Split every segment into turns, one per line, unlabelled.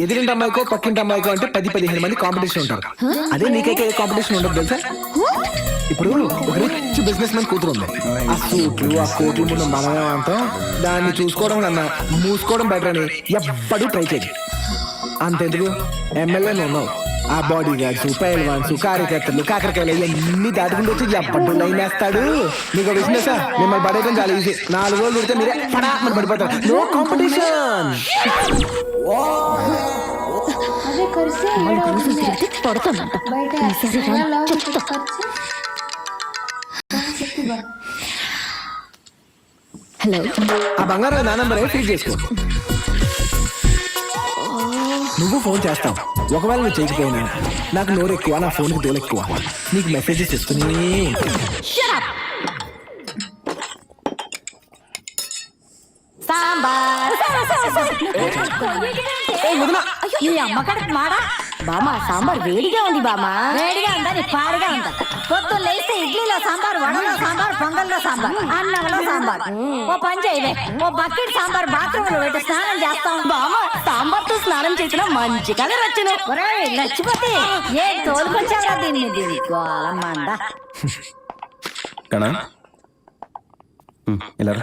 ఎదురింటి అమ్మాయికో పక్కింటి అమ్మాయికో అంటే 10-15 మంది కాంపిటీషన్ ఉంటారు. అదే నీకైతే ఏ కాంపిటీషన్ ఉండదు తెలుసా? ఇప్పుడు ఒక రిచ్ బిజినెస్ మ్యాన్ కూతురు ఉంది. ఆ సూట్లు ఆ కోట్లు ముందు మనమే అంటాం. దాన్ని చూసుకోవడం కన్నా మూసుకోవడం బెటర్ అని ఎవ్వడూ ట్రై చేయదు. అంతెందుకు ఎమ్మెల్యే ఉన్నావు, ఆ బాడీ గార్డ్స్, పైల్వాన్స్, కార్యకర్తలు, కాకరకాయలు ఇవన్నీ దాటుకుంటూ వచ్చి ఎప్పటి లైన్ వేస్తాడు. మీకు బిజినెస్ మిమ్మల్ని పడేయడం చాలా ఈజీ. 4 రోజులు పెడితే మీరే పడామని పడిపోతారు. No competition.
హలో,
ఆ బంగారం నా నంబర్ ఫీడ్ చేసుకో. నువ్వు ఫోన్ చేస్తావు. ఒకవేళ నువ్వు చేయకపోయినా నాకు నోరు ఎక్కువ, నా ఫోన్కి దోలు ఎక్కువ. నీకు మెసేజెస్ ఇస్తూనే
బామా సాంబార్ వేడిగా ఉంది. బామా వేడిగా ఉందా? నీ పాడిగా ఉందా? పొద్దున్న లేస్తే ఇడ్లీలో సాంబార్, వడలో సాంబార్, పొంగల్లో సాంబార్, అన్నంలో సాంబార్. ఓ పని చేయవే, ఓ బకెట్ సాంబార్ బాత్రూమ్ లో పెట్టి స్నానం చేస్తాం. బామా సాంబార్ తో స్నానం చేసినా మంచి కలర్ వచ్చును. నచ్చిపోతే ఏ తోలుకొచ్చావరా దీన్ని? దీని గోలమ్మండ
ఇలా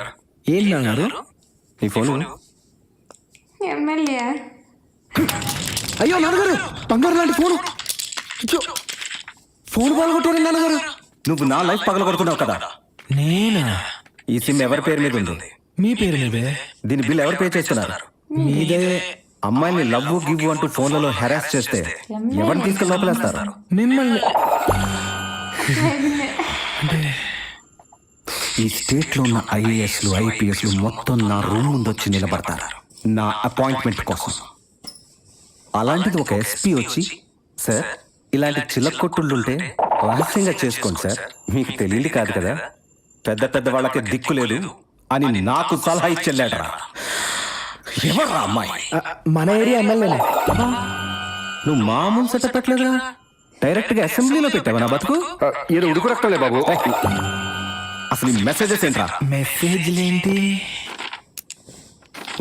ఏంటి అన్నారు? నీ ఫోన్
ఎమ్మెల్యే.
అయ్యో నాన్నగారు, బంగారు లాంటి ఫోను. ఫోన్ పగలగొట్టారు నాన్నగారు.
నువ్వు నా లైఫ్ పగలగొడుతున్నావు కదా.
నేనా?
ఈ సిమ్ ఎవరి పేరు మీద ఉంది?
మీ పేరు మీదే.
దీని బిల్ ఎవరు పే చేస్తున్నారు?
మీదే.
అమ్మాయిని లవ్ గివ్ అంటూ ఫోన్లలో హెరాస్ చేస్తే ఎవరిని తీసుకుని లోపలేస్తారు?
మిమ్మల్ని.
ఈ స్టేట్ లో ఉన్న ఐఏఎస్లు, ఐపీఎస్లు మొత్తం నా రూమ్ ముందు వచ్చి నిలబడతారు నా అపాయింట్మెంట్ కోసం. అలాంటిది ఒక ఎస్పీ వచ్చి, సార్ ఇలాంటి చిల్లకొట్టుళ్ళుంటే రహస్యంగా చేసుకోండి సార్, మీకు తెలియదు కాదు కదా, పెద్ద పెద్ద వాళ్ళకి దిక్కు లేదు అని నాకు సలహా ఇచ్చెళ్ళాడరా. ఎవర్రా అమ్మాయి?
మన ఏరియా ఎమ్మెల్యేనే.
నువ్వు మామూలు సెటప్ పెట్టలేదా? డైరెక్ట్ గా అసెంబ్లీలో పెట్టావా నా బతుకు?
ఏదో ఉడుకు రక్తలే బాబు.
అసలు ఈ మెసేజెస్ ఏంట్రా?
మెసేజ్లేంటి?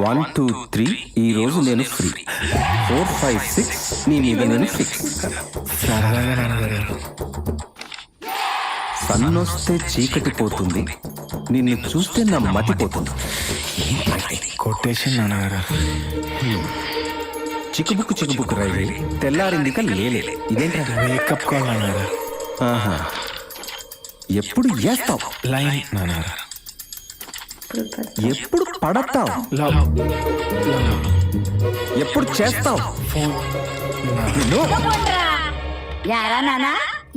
1 2 3 ఈ రోజు నేను ఫ్రీ, 4 5 6 నీ మీద నేను ఫిక్స్.
సరదాగా నాన్నగారు.
సన్నొస్తే చీకటి పోతుంది, నిన్ను చూస్తే నా మతిపోతుంది.
కొటేషన్ నాన్నగారు.
చిక్కుబుక్కు చిక్కుబుక్కు రైలు తెల్లారిందిక లేలే. ఇదేంటి?
వేకప్ కాల్ నాన్నగారు.
ఆహా, ఎప్పుడు వేస్తావు
లైన్ నాన్నగారు?
ఎప్పుడు పడతావు?
లవ్.
ఎప్పుడు చేస్తావు
ఫోన్?
యారా నానా,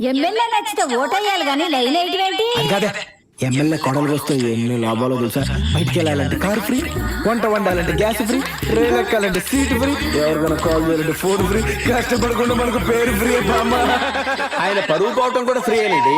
ఎమ్మెల్యే నచ్చితే ఓటేయాలి కానీ లైన్ వేయటమేంటి?
కాదే, ఎమ్మెల్యే కొడలు వస్తే ఎన్ని లాభాలు తెలుసా? బయటికి వెళ్ళాలంటే కారు ఫ్రీ, వంట వండాలంటే గ్యాస్ ఫ్రీ, రైలు ఎక్కాలంటే సీట్ ఫ్రీ, ఎవరికైనా కాల్ చేయాలంటే ఫోన్ ఫ్రీ, కష్టపడకుండా మనకు పేరు ఫ్రీ.
ఆయన పరువు పోవటం కూడా ఫ్రీ అండి.